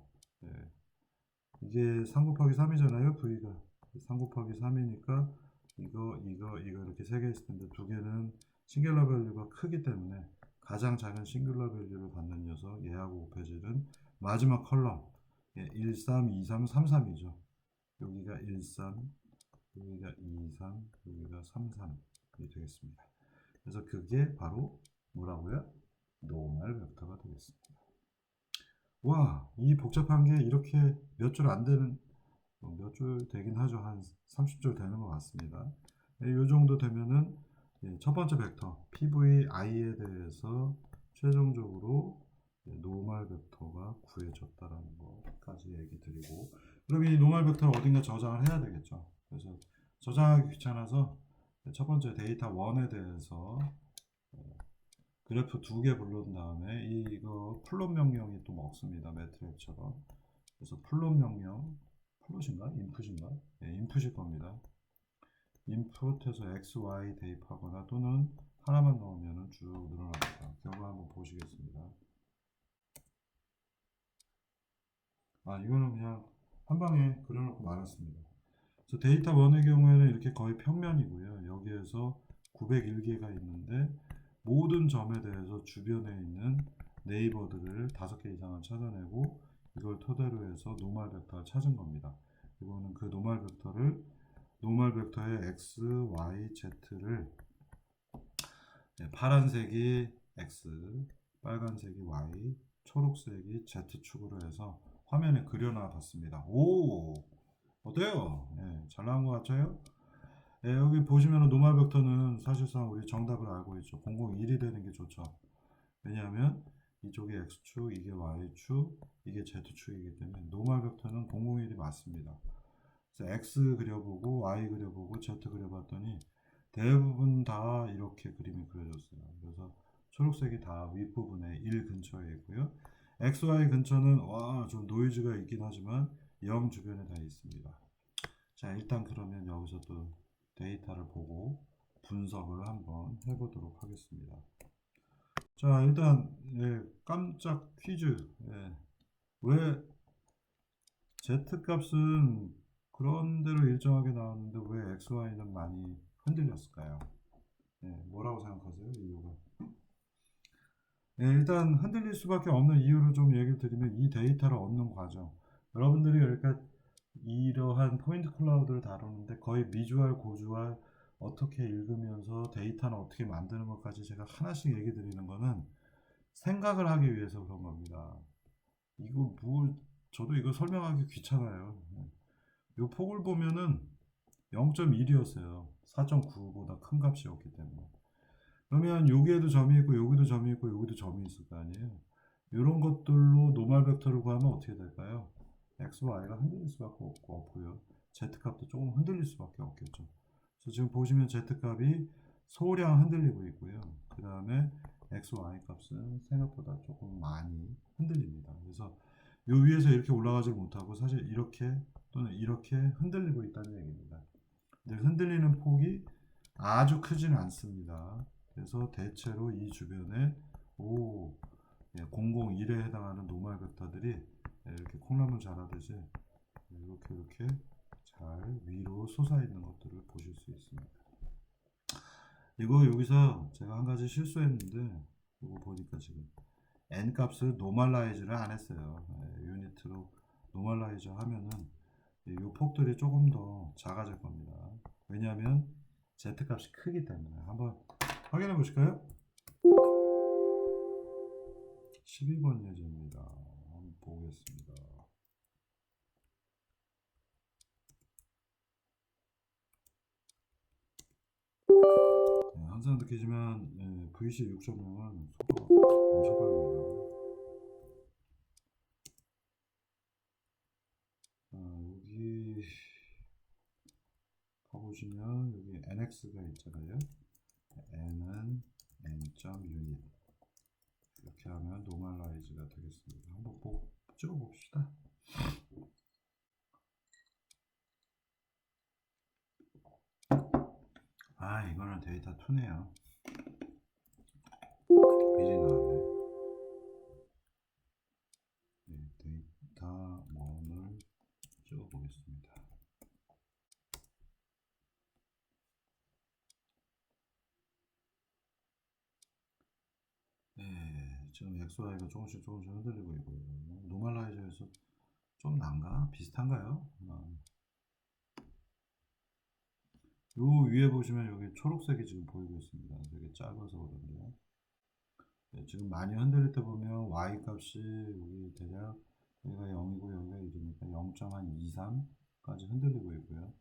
Speaker 1: 이게 3 곱하기 3이잖아요. V가 3 곱하기 3이니까 이거 이렇게 3개 있을 텐데 2개는 싱글라 밸류가 크기 때문에 가장 작은 싱글라 밸류를 받는 녀석 얘하고 곱해지는 마지막 컬럼 1, 3, 2, 3, 3, 3이죠. 여기가 1, 3, 여기가 2, 3, 여기가 3, 3이 되겠습니다. 그래서 그게 바로 뭐라고요? 노멀 벡터가 되겠습니다. 와, 이 복잡한 게 이렇게 몇 줄 안 되는 몇 줄 되긴 하죠. 한 30줄 되는 것 같습니다. 이 정도 되면은 첫 번째 벡터 PVI에 대해서 최종적으로 노멀 벡터가 구해졌다라는 것까지 얘기 드리고, 그럼 이 노멀 벡터를 어딘가 저장을 해야 되겠죠. 그래서 저장하기 귀찮아서 첫 번째 데이터 1에 대해서 그래프 2개 불러온 다음에 이거 플롯 명령이 또 먹습니다. 매트랩처럼. 그래서 플롯 명령, 플롯인가? 인풋인가? 네, 인풋일 겁니다. 인풋해서 x, y 대입하거나 또는 하나만 넣으면 쭉 늘어납니다. 결과 한번 보시겠습니다. 이거는 그냥 한 방에 그려놓고 말았습니다. 그래서 데이터 1의 경우에는 이렇게 거의 평면이고요. 여기에서 901개가 있는데 모든 점에 대해서 주변에 있는 네이버들을 5개 이상을 찾아내고 이걸 토대로 해서 노멀 벡터를 찾은 겁니다. 이거는 그 노멀 벡터의 x, y, z를 파란색이 x, 빨간색이 y, 초록색이 z축으로 해서 화면에 그려놔 봤습니다. 오! 어때요? 잘 나온 것 같아요? 여기 보시면 노멀 벡터는 사실상 우리 정답을 알고 있죠. 001이 되는 게 좋죠. 왜냐하면 이쪽이 x축, 이게 y축, 이게 z축이기 때문에 노멀 벡터는 001이 맞습니다. 그래서 x 그려보고 y 그려보고 z 그려봤더니 대부분 다 이렇게 그림이 그려졌어요. 그래서 초록색이 다 윗부분에 1 근처에 있고요. XY 근처는 좀 노이즈가 있긴 하지만 0 주변에 다 있습니다. 자, 일단 그러면 여기서 또 데이터를 보고 분석을 한번 해보도록 하겠습니다. 자, 일단 깜짝 퀴즈. 왜 Z값은 그런 대로 일정하게 나왔는데 왜 XY는 많이 흔들렸을까요? 뭐라고 생각하세요? 이유가? 일단 흔들릴 수밖에 없는 이유를 좀 얘기를 드리면 이 데이터를 얻는 과정. 여러분들이 그러니까 이러한 포인트 클라우드를 다루는데 거의 미주알, 고주알 어떻게 읽으면서 데이터는 어떻게 만드는 것까지 제가 하나씩 얘기 드리는 거는 생각을 하기 위해서 그런 겁니다. 이거 저도 이거 설명하기 귀찮아요. 이 폭을 보면은 0.1이었어요. 4.9보다 큰 값이었기 때문에. 그러면 여기에도 점이 있고 여기도 점이 있고 여기도 점이 있을 거 아니에요. 이런 것들로 노멀 벡터를 구하면 어떻게 될까요? x, y가 흔들릴 수밖에 없고요. z 값도 조금 흔들릴 수밖에 없겠죠. 그래서 지금 보시면 z 값이 소량 흔들리고 있고요. 그 다음에 x, y 값은 생각보다 조금 많이 흔들립니다. 그래서 요 위에서 이렇게 올라가지 못하고 사실 이렇게 또는 이렇게 흔들리고 있다는 얘기입니다. 근데 흔들리는 폭이 아주 크지는 않습니다. 그래서 대체로 이 주변에 001에 해당하는 노멀 벡터들이 이렇게 콩나물 자라듯이 이렇게 잘 위로 솟아 있는 것들을 보실 수 있습니다. 이거 여기서 제가 한 가지 실수했는데 이거 보니까 지금 n 값을 노멀라이즈를 안 했어요. 유니트로 노멀라이즈 하면은 이 폭들이 조금 더 작아질 겁니다. 왜냐하면 z 값이 크기 때문에. 한번 확인해 보실까요? 12번 예제입니다. 한번 보겠습니다. 항상 느끼지만 VC 6.0은 속도가 엄청 빠릅니다. 여기 가보시면 여기 NX가 있잖아요. N은 N.unit 이렇게 하면 노멀라이즈가 되겠습니다. 한번 찍어봅시다. 이거는 데이터 2네요. 미리 나왔네. 데이터 1을 찍어보겠습니다. 지금 XY가 조금씩 흔들리고 있고요. 노멀라이즈에서 좀 난가? 비슷한가요? 요 위에 보시면 여기 초록색이 지금 보이고 있습니다. 되게 짧아서 그런데요. 지금 많이 흔들릴 때 보면 Y 값이 여기 대략 여기가 0이고 여기가 1이니까 0.23 정도까지 흔들리고 있고요.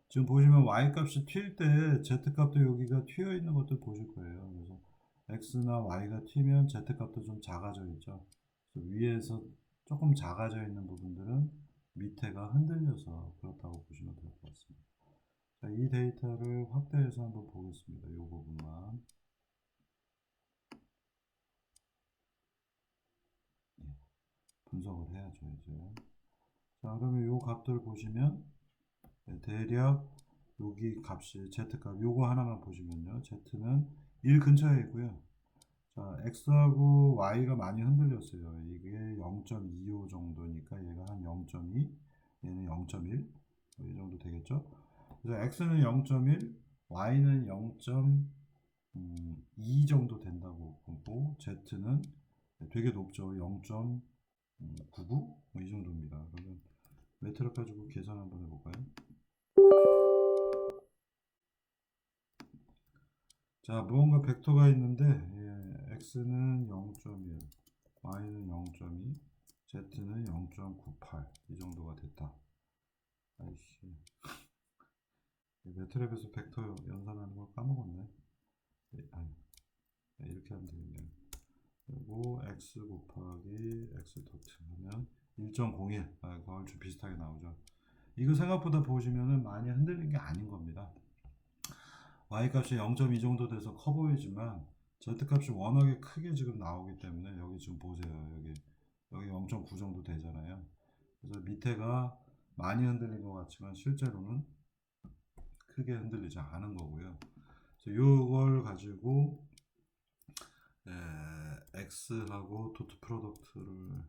Speaker 1: 지금 보시면 y 값이 튈 때 z 값도 여기가 튀어 있는 것도 보실 거예요. 그래서 x나 y가 튀면 z 값도 좀 작아져 있죠. 그래서 위에서 조금 작아져 있는 부분들은 밑에가 흔들려서 그렇다고 보시면 될 것 같습니다. 자, 이 데이터를 확대해서 한번 보겠습니다. 이 부분만. 분석을 해야죠, 이제. 자, 그러면 이 값들을 보시면 대략 여기 값이 z값 요거 하나만 보시면요, z는 1 근처에 있고요. 자, x하고 y가 많이 흔들렸어요. 이게 0.25 정도니까 얘가 한 0.2, 얘는 0.1, 이 정도 되겠죠. 그래서 x는 0.1, y는 0.2 정도 된다고 보고, z는 되게 높죠. 0.99, 이 정도입니다. 그러면 매트력 가지고 계산 한번 해볼까요? 자, 무언가 벡터가 있는데 x는 0.1, y는 0.2, z는 0.98 이 정도가 됐다. 아이씨, 매트랩에서 벡터 연산하는 걸 까먹었네. 아니, 이렇게 하면 되겠네요. 그리고 x 곱하기 x 도트 하면 1.01, 그 얼추 비슷하게 나오죠. 이거 생각보다 보시면은 많이 흔들린 게 아닌 겁니다. y값이 0.2 정도 돼서 커 보이지만 z값이 워낙에 크게 지금 나오기 때문에 여기 지금 보세요. 여기 0.9 정도 되잖아요. 그래서 밑에가 많이 흔들린 것 같지만 실제로는 크게 흔들리지 않은 거고요. 그래서 이걸 가지고 x하고 도트 프로덕트를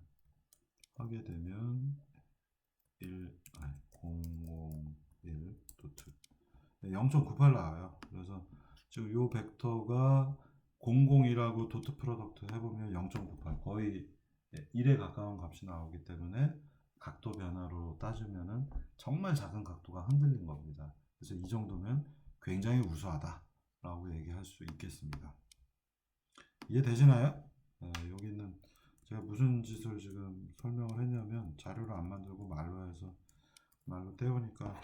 Speaker 1: 하게 되면 001 도트 0.98 나와요. 그래서 지금 이 벡터가 001하고 도트 프로덕트 해보면 0.98 거의 1에 가까운 값이 나오기 때문에 각도 변화로 따지면은 정말 작은 각도가 흔들린 겁니다. 그래서 이 정도면 굉장히 우수하다 라고 얘기할 수 있겠습니다. 이해되시나요? 여기는 제가 무슨 짓을 지금 설명을 했냐면 자료를 안 만들고 말로 해서 말로 때우니까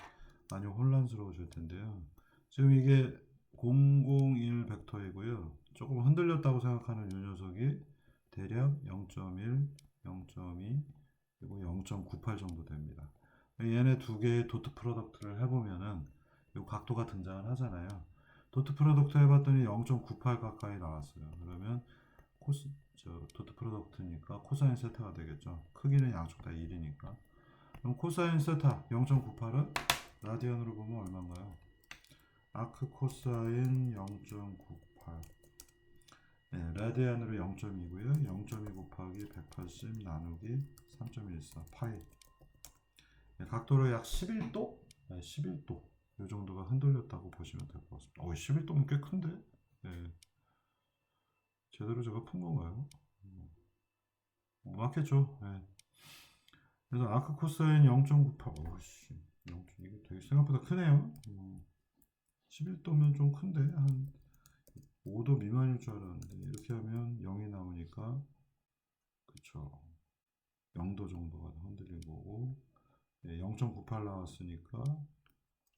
Speaker 1: 많이 혼란스러우실 텐데요. 지금 이게 001 벡터이고요. 조금 흔들렸다고 생각하는 이 녀석이 대략 0.1, 0.2 그리고 0.98 정도 됩니다. 얘네 두 개의 도트 프로덕트를 해보면은 이 각도가 등장을 하잖아요. 도트 프로덕트 해봤더니 0.98 가까이 나왔어요. 그러면 도트 프로덕트니까 코사인 세타가 되겠죠. 크기는 양쪽 다 1이니까. 그럼 코사인 세타 0.98은 라디안으로 보면 얼마인가요? 아크 코사인 0.98 라디안으로 0.2고요 0.2 곱하기 180 나누기 3.14 파이 각도로 약 11도? 11도 이 정도가 흔들렸다고 보시면 될 것 같습니다. 11도면 꽤 큰데? 제대로 제가 푼 건가요? 맞겠죠? 그래서 아크 코사인 0.98 오씨 이게 되게 생각보다 크네요. 11도면 좀 큰데 한 5도 미만일 줄 알았는데 이렇게 하면 0이 나오니까 그쵸 0도 정도가 흔들린 거고 0.98 나왔으니까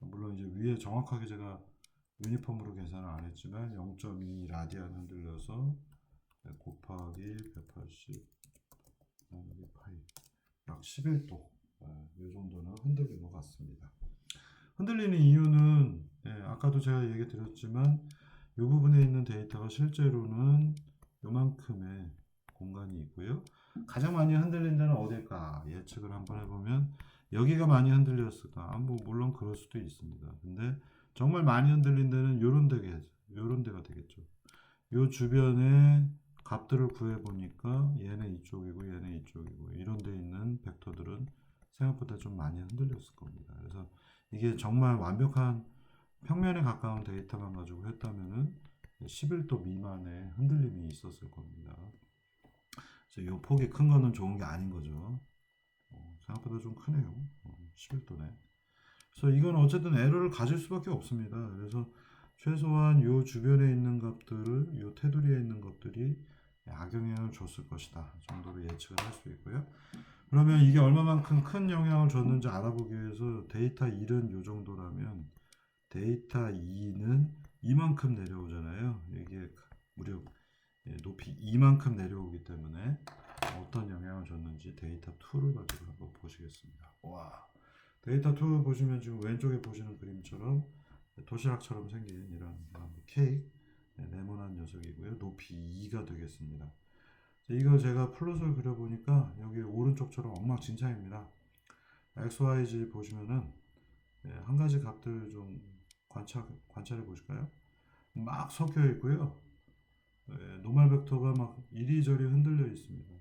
Speaker 1: 물론 이제 위에 정확하게 제가 유니폼으로 계산을 안 했지만 0.2 라디안 흔들려서 곱하기 180 나누기 파이 약 11도 이 정도는 흔들린 것 같습니다. 흔들리는 이유는 아까도 제가 얘기 드렸지만 이 부분에 있는 데이터가 실제로는 요만큼의 공간이 있고요. 가장 많이 흔들린 데는 어딜까 예측을 한번 해보면 여기가 많이 흔들렸을까? 뭐 물론 그럴 수도 있습니다. 근데 정말 많이 흔들린 데는 요런 데가 되겠죠. 요 주변에 값들을 구해보니까 얘는 이쪽이고 얘는 이쪽이고 이런 데 있는 벡터들은 생각보다 좀 많이 흔들렸을 겁니다. 그래서 이게 정말 완벽한 평면에 가까운 데이터만 가지고 했다면은 11도 미만의 흔들림이 있었을 겁니다. 그래서 이 폭이 큰 거는 좋은 게 아닌 거죠. 생각보다 좀 크네요. 11도네. 그래서 이건 어쨌든 에러를 가질 수밖에 없습니다. 그래서 최소한 이 주변에 있는 값들을 이 테두리에 있는 것들이 악영향을 줬을 것이다 정도로 예측을 할 수 있고요. 그러면 이게 얼마만큼 큰 영향을 줬는지 알아보기 위해서 데이터 1은 요 정도라면 데이터 2는 이만큼 내려오잖아요. 이게 무려 높이 이만큼 내려오기 때문에 어떤 영향을 줬는지 데이터 2를 가지고 한번 보시겠습니다. 와, 데이터 2 보시면 지금 왼쪽에 보시는 그림처럼 도시락처럼 생긴 이런 케이크 네모난 녀석이고요. 높이 2가 되겠습니다. 이거 제가 플롯을 그려보니까 여기 오른쪽처럼 엉망진창입니다. XYZ 보시면은 한 가지 값들 좀 관찰해 보실까요? 막 섞여 있고요. 노멀 벡터가 막 이리저리 흔들려 있습니다.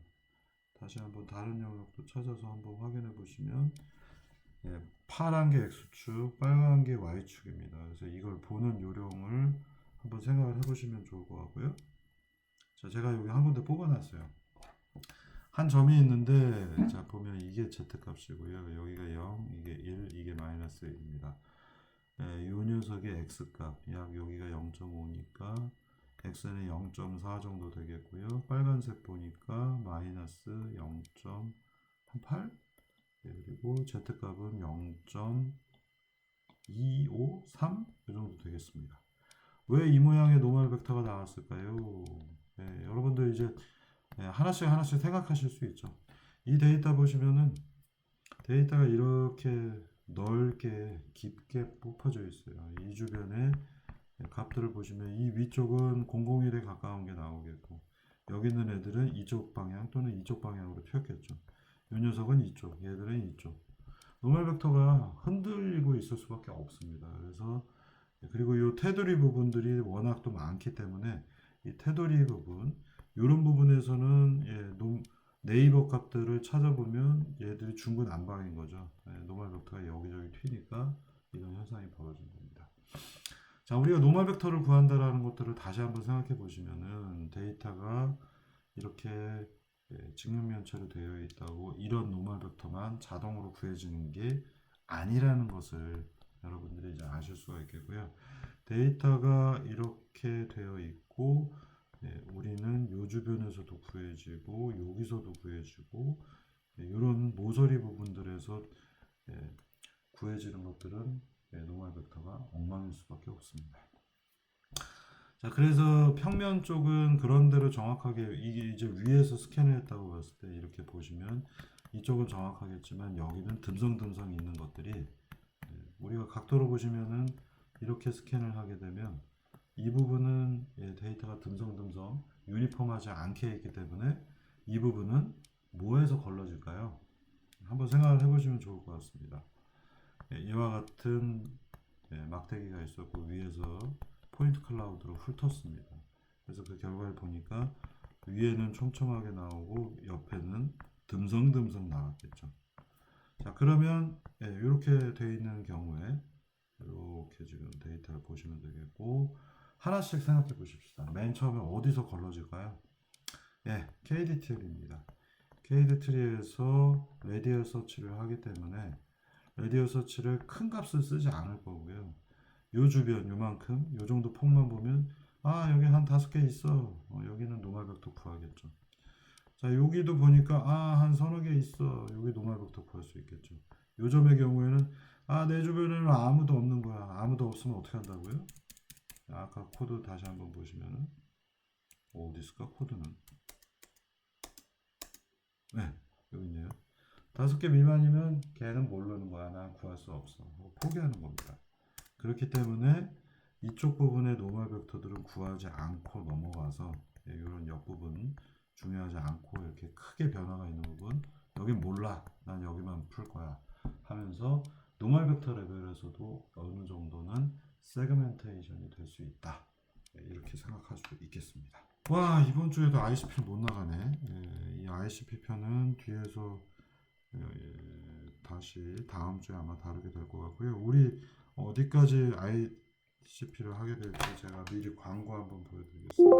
Speaker 1: 다시 한번 다른 영역도 찾아서 한번 확인해 보시면 파란 게 X축, 빨간 게 Y축입니다. 그래서 이걸 보는 요령을 한번 생각을 해보시면 좋을 것 같고요. 자, 제가 여기 한 군데 뽑아놨어요. 한 점이 있는데, 자, 보면 이게 Z값이고요. 여기가 0, 이게 1, 이게 마이너스 1입니다. 이 녀석의 X값, 약 여기가 0.5니까 X는 0.4 정도 되겠고요. 빨간색 보니까 마이너스 0.8? 그리고 Z값은 0.253? 이 정도 되겠습니다. 왜 이 모양의 노멀 벡터가 나왔을까요? 여러분들 이제 하나씩 생각하실 수 있죠. 이 데이터 보시면은 데이터가 이렇게 넓게 깊게 뽑혀져 있어요. 이 주변에 값들을 보시면 이 위쪽은 001에 가까운 게 나오겠고 여기 있는 애들은 이쪽 방향 또는 이쪽 방향으로 튀었겠죠. 이 녀석은 이쪽, 얘들은 이쪽. 노멀 벡터가 흔들리고 있을 수밖에 없습니다. 그래서 그리고 이 테두리 부분들이 워낙 또 많기 때문에 이 테두리 부분 이런 부분에서는 네이버 값들을 찾아보면 얘들이 중구난방인 거죠. 노멀 벡터가 여기저기 튀니까 이런 현상이 벌어진 겁니다. 자, 우리가 노멀 벡터를 구한다라는 것들을 다시 한번 생각해 보시면은 데이터가 이렇게 직육면체로 되어 있다고 이런 노멀 벡터만 자동으로 구해지는 게 아니라는 것을 여러분들이 이제 아실 수가 있겠고요. 데이터가 이렇게 되어 있고 우리는 요 주변에서도 구해지고 여기서도 구해지고 이런 모서리 부분들에서 구해지는 것들은 노멀 벡터가 엉망일 수밖에 없습니다. 자, 그래서 평면 쪽은 그런대로 정확하게 이게 이제 위에서 스캔을 했다고 봤을 때 이렇게 보시면 이쪽은 정확하겠지만 여기는 듬성듬성 있는 것들이 우리가 각도로 보시면은 이렇게 스캔을 하게 되면 이 부분은 데이터가 듬성듬성 유니폼하지 않게 있기 때문에 이 부분은 뭐에서 걸러질까요? 한번 생각을 해보시면 좋을 것 같습니다. 이와 같은 막대기가 있었고 위에서 포인트 클라우드로 훑었습니다. 그래서 그 결과를 보니까 위에는 촘촘하게 나오고 옆에는 듬성듬성 나왔겠죠. 자, 그러면 이렇게 되어 있는 경우에 이렇게 지금 데이터를 보시면 되겠고 하나씩 생각해 보십시다. 맨 처음에 어디서 걸러질까요? KDTL입니다. KDTL에서 레디얼 서치를 하기 때문에 레디얼 서치를 큰 값을 쓰지 않을 거고요. 요 주변 요만큼 요 정도 폭만 보면 여기 한 5개 있어. 여기는 노멀 벡터 구하겠죠. 자, 여기도 보니까 한 서너 개 있어. 여기 노멀 벡터 구할 수 있겠죠. 요 점의 경우에는 내 주변에는 아무도 없는 거야. 아무도 없으면 어떻게 한다고요? 아까 코드 다시 한번 보시면은 어디 있을까 코드는? 여기 있네요. 5개 미만이면 걔는 모르는 거야. 난 구할 수 없어. 포기하는 겁니다. 그렇기 때문에 이쪽 부분의 노멀 벡터들은 구하지 않고 넘어가서 이런 옆부분 중요하지 않고 이렇게 크게 변화가 있는 부분 여긴 몰라. 난 여기만 풀 거야 하면서 노멀 벡터 레벨에서도 어느 정도는 세그멘테이션이 될 수 있다. 이렇게 생각할 수 있겠습니다. 와, 이번 주에도 ICP 못 나가네. 이 ICP 편은 뒤에서 다시 다음 주에 아마 다루게 될 것 같고요. 우리 어디까지 ICP를 하게 될지 제가 미리 광고 한번 보여드리겠습니다.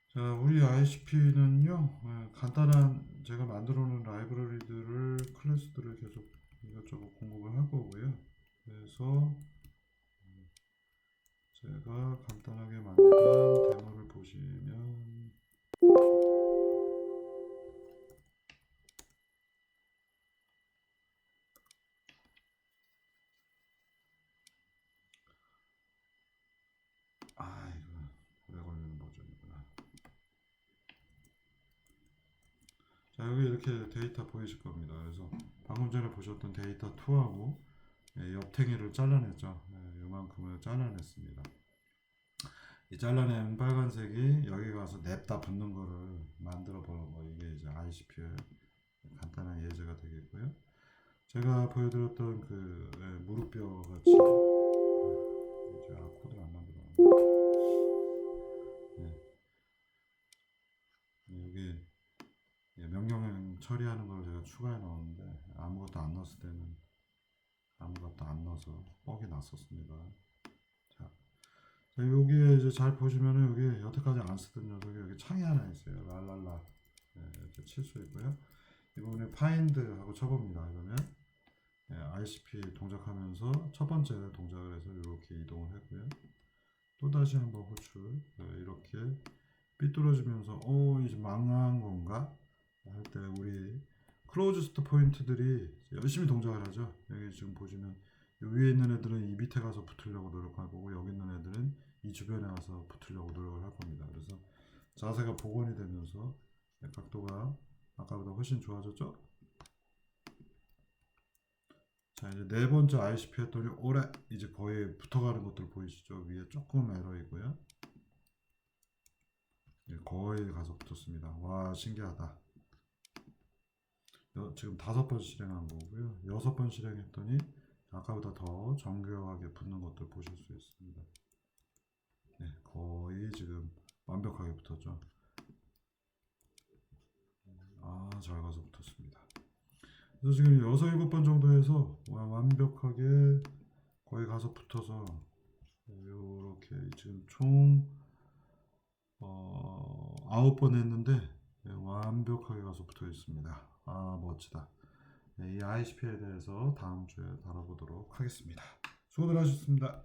Speaker 1: 자, 우리 ICP는요, 간단한 제가 만들어 놓은 라이브러리들을 클래스들을 계속 이것저것 공급을 할 거고요. 그래서 제가 간단하게 만든 데모를 보시면 이거 오래 걸리는 버전이구나. 자, 여기 이렇게 데이터 보이실 겁니다. 그래서 방금 전에 보셨던 데이터 2하고 옆탱이를 잘라냈죠. 이만큼을 잘라냈습니다. 이 잘라낸 빨간색이 여기 가서 냅다 붙는 거를 만들어 보는 거, 이게 이제 ICP의 간단한 예제가 되겠고요. 제가 보여드렸던 그 무릎뼈 같이 이제 코드를 안 만들어. 여기 명령 처리하는 걸 제가 추가해 넣었는데 아무것도 안 넣었을 때는 아무것도 안 넣어서 뻑이 났었습니다. 자, 여기에 이제 잘 보시면은 여기 여태까지 안 쓰던 녀석이 여기 창이 하나 있어요. 랄랄라 이렇게 칠 수 있고요. 이 부분에 find 하고 쳐봅니다. 그러면 ICP 동작하면서 첫 번째 동작을 해서 이렇게 이동을 했고요. 또 다시 한번 호출 이렇게 삐뚤어지면서 이제 망한 건가 할 때 우리 클로즈스트 포인트들이 열심히 동작을 하죠. 여기 지금 보시면 이 위에 있는 애들은 이 밑에 가서 붙으려고 노력할 거고, 여기 있는 애들은 이 주변에 가서 붙으려고 노력을 할 겁니다. 그래서 자세가 복원이 되면서 각도가 아까보다 훨씬 좋아졌죠. 자, 이제 네 번째 ICP 했더니 오래 이제 거의 붙어가는 것들 보이시죠? 위에 조금 에러이고요. 거의 가서 붙었습니다. 와, 신기하다. 지금 5번 실행한 거고요. 6번 실행했더니 아까보다 더 정교하게 붙는 것들 보실 수 있습니다. 거의 지금 완벽하게 붙었죠. 잘 가서 붙었습니다. 그래서 지금 6, 7번 정도 해서 완벽하게 거의 가서 붙어서 이렇게 지금 총 9번 했는데 완벽하게 가서 붙어 있습니다. 멋지다. 이 ICP에 대해서 다음 주에 다뤄보도록 하겠습니다. 수고들 하셨습니다.